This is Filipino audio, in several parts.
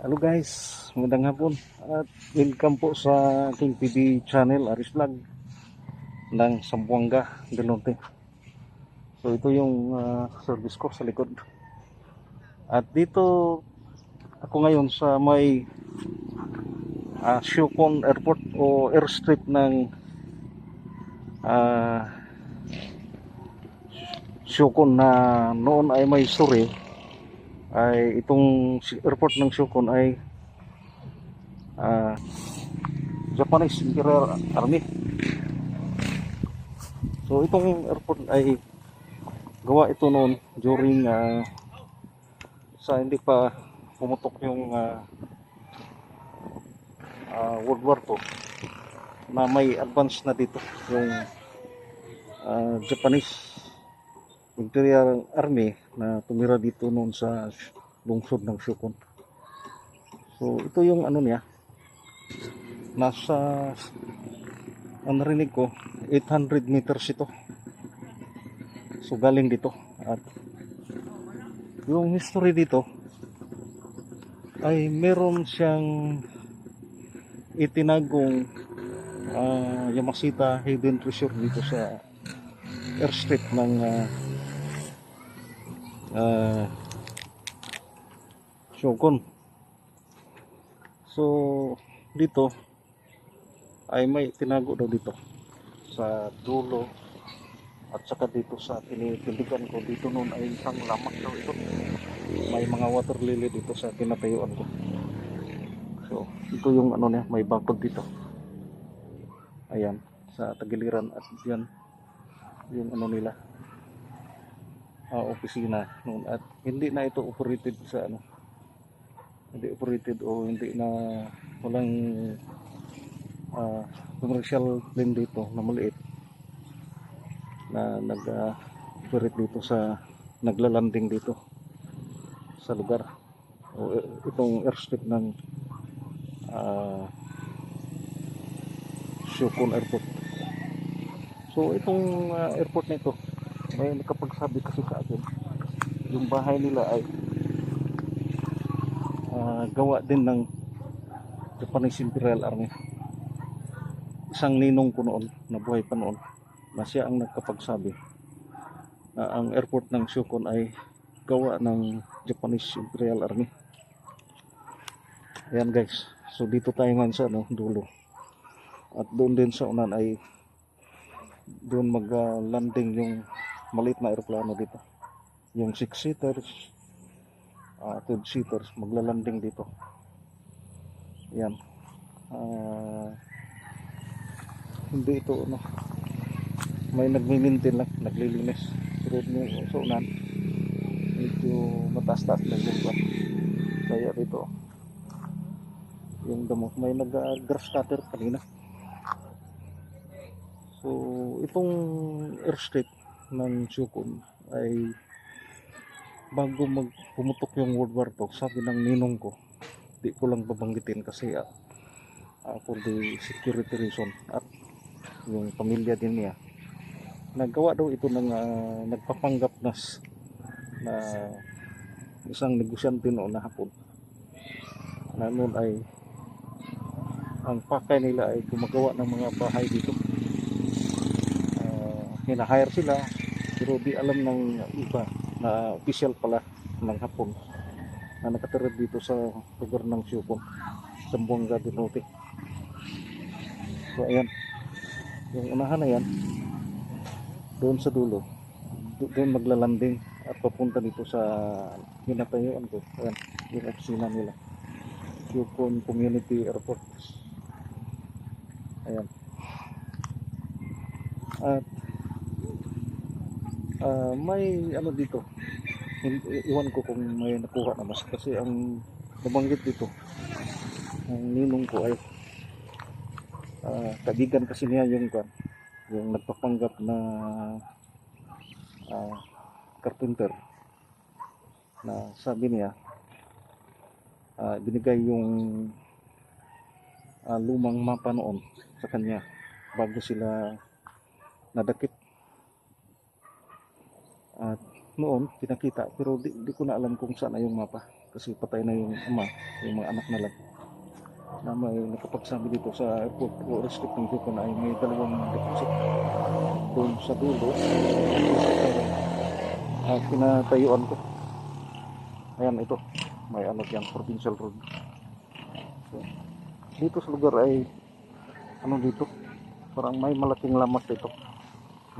Hello guys, magandang hapon at welcome po sa aking TV channel Aris Vlog ng Zamboanga del Norte. So ito yung service ko sa likod. At dito ako ngayon sa may Siocon Airport o airstrip ng uh, Siocon na noon ay may story. Ay itong airport ng Siocon ay Japanese Imperial Army. So itong airport ay gawa ito noon during sa hindi pa pumutok yung World War II na may advance na dito yung Japanese Imperial Army na tumira dito noon sa lungsod ng Siocon. So ito yung ano niya, nasa ang narinig ko 800 meters ito. So galing dito. At yung history dito ay meron siyang itinagong Yamashita Hidden Treasure dito sa airstrip ng Siocon. So dito ay may tinago daw dito sa dulo at saka dito sa tinitindigan ko dito noon ay isang lamak daw ito. May mga water lily dito sa tinatayuan ko. So ito yung ano niya, may bakod dito. Ayan, sa tagiliran at yan yung ano nila, opisina noon. At hindi na ito operated sa ano, hindi operated o hindi na walang commercial plane dito na maliit na nag-operate dito sa naglalanding dito sa lugar o itong airstrip ng Siocon Airport. So itong airport na ito, may nakapagsabi kasi sa akin yung bahay nila ay gawa din ng Japanese Imperial Army. Isang ninong ko noon, nabuhay pa noon, na siya ang nagkapagsabi na ang airport ng Siocon ay gawa ng Japanese Imperial Army. Ayan guys, so dito tayo ngayon sa dulo. At doon din sa unan ay doon mag-landing yung maliit na aeroplano dito. Yung 6-seaters, 12-seaters magla-landing dito. Ayan. Hindi ito may nagmi-maintain lang, naglilinis. Pero sa unan medyo mataas-taas lang yung kaya dito yung damo, may nag-grass cutter kanina. So itong airstrip ng Siocon ay bago pumutok yung World War II, sabi ng ninong ko, di ko lang babanggitin kasi for the security reason at yung pamilya din niya, naggawa daw ito ng nagpapanggap na isang negosyante noon na hapon na noon ay ang pakay nila ay gumagawa ng mga bahay dito. Hinahire sila pero di alam ng iba na official pala ng Hapon na nakatira dito sa lugar ng Siocon, Zamboanga del Norte. So ayan, yung unahan na yan doon sa dulo, doon maglalanding at papunta dito sa hinatayuan ko. Ayan, yung opisina nila, Siocon Community Airport. Ayan. At may ano dito, iwan ko kung may nakuha na mas, kasi ang nabanggit dito ang ninong ko ay kaibigan kasi niya yung nagpapanggap na carpenter, na sabi niya binigay yung lumang mapa noon sa kanya bago sila nadakip. At noon pinakita, pero di ko na alam kung saan na yung mapa kasi patay na yung ama, yung mga anak na lang na may nakapagsabi dito sa airport o restricting dito na ay may dalawang deposit doon sa dulo pinatayuan ko. Ayan, ito may ano yan, provincial road. So, dito sa lugar ay ano dito, parang may malaking lamat dito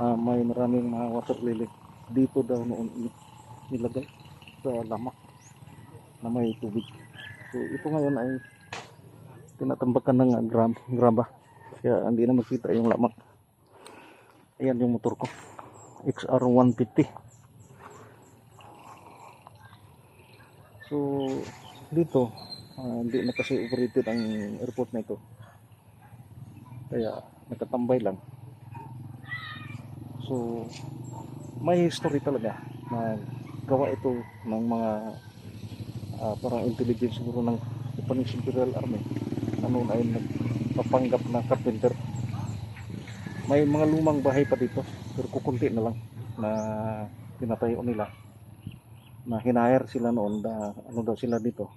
na may maraming mga water lily dito daw noon nilagay sa lamak na may tubig. So ito ngayon ay tinatambakan ng graba kaya hindi na makita yung lamak. Ayan yung motor ko, XR150. So dito hindi na kasi operated ang airport na ito kaya nakatambay lang. So may history talaga na gawa ito ng mga parang intelligence siguro ng Japanese Imperial Army na noon ay nagpapanggap na carpenter. May mga lumang bahay pa dito pero kukunti na lang na pinatayo nila, na hinahire sila noon na ano daw sila dito,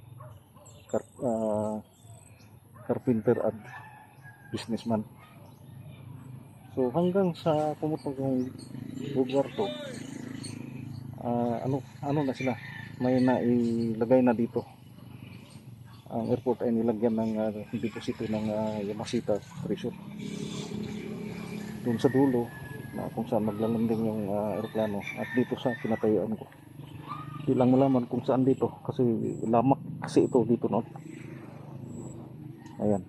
carpenter at businessman. So hanggang sa pumutong yung lugar to, ano na sila, may nailagay na dito. Ang airport ay nilagyan ng deposito ng Yamashita Treasure doon sa dulo na kung saan maglalanding yung aeroplano, at dito sa pinatayuan ko. Hindi lang malaman kung saan dito kasi lamak kasi ito dito noon. Ayan.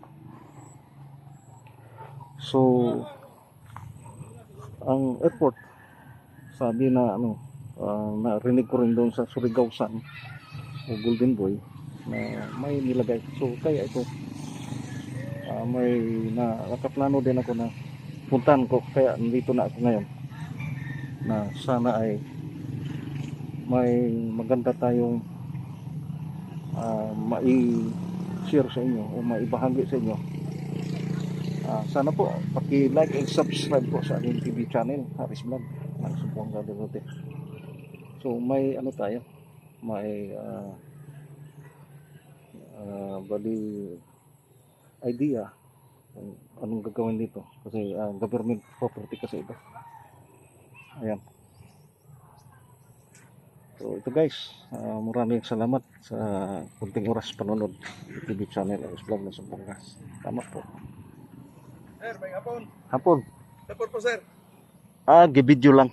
So ang airport, sabi na narinig ko rin doon sa Surigao-san o Golden Boy na may nilagay. So kaya ito may nakaplano din ako na puntahan ko, kaya nandito na ako ngayon na sana ay may maganda tayong mai-share sa inyo o maibahagi sa inyo. Sana po paki-like and subscribe po sa aking TV channel, Haris Vlog ng Sumbonga del Norte. So may ano tayo, may bali idea kung anong gagawin dito kasi government property kasi ito. Ayan. So ito guys, maraming salamat sa kunting oras panonood sa TV channel Haris Vlog ng Sumbonga. Tama po. Sir, may hapon. Hapon. Hapon po, sir. Gibidyo lang.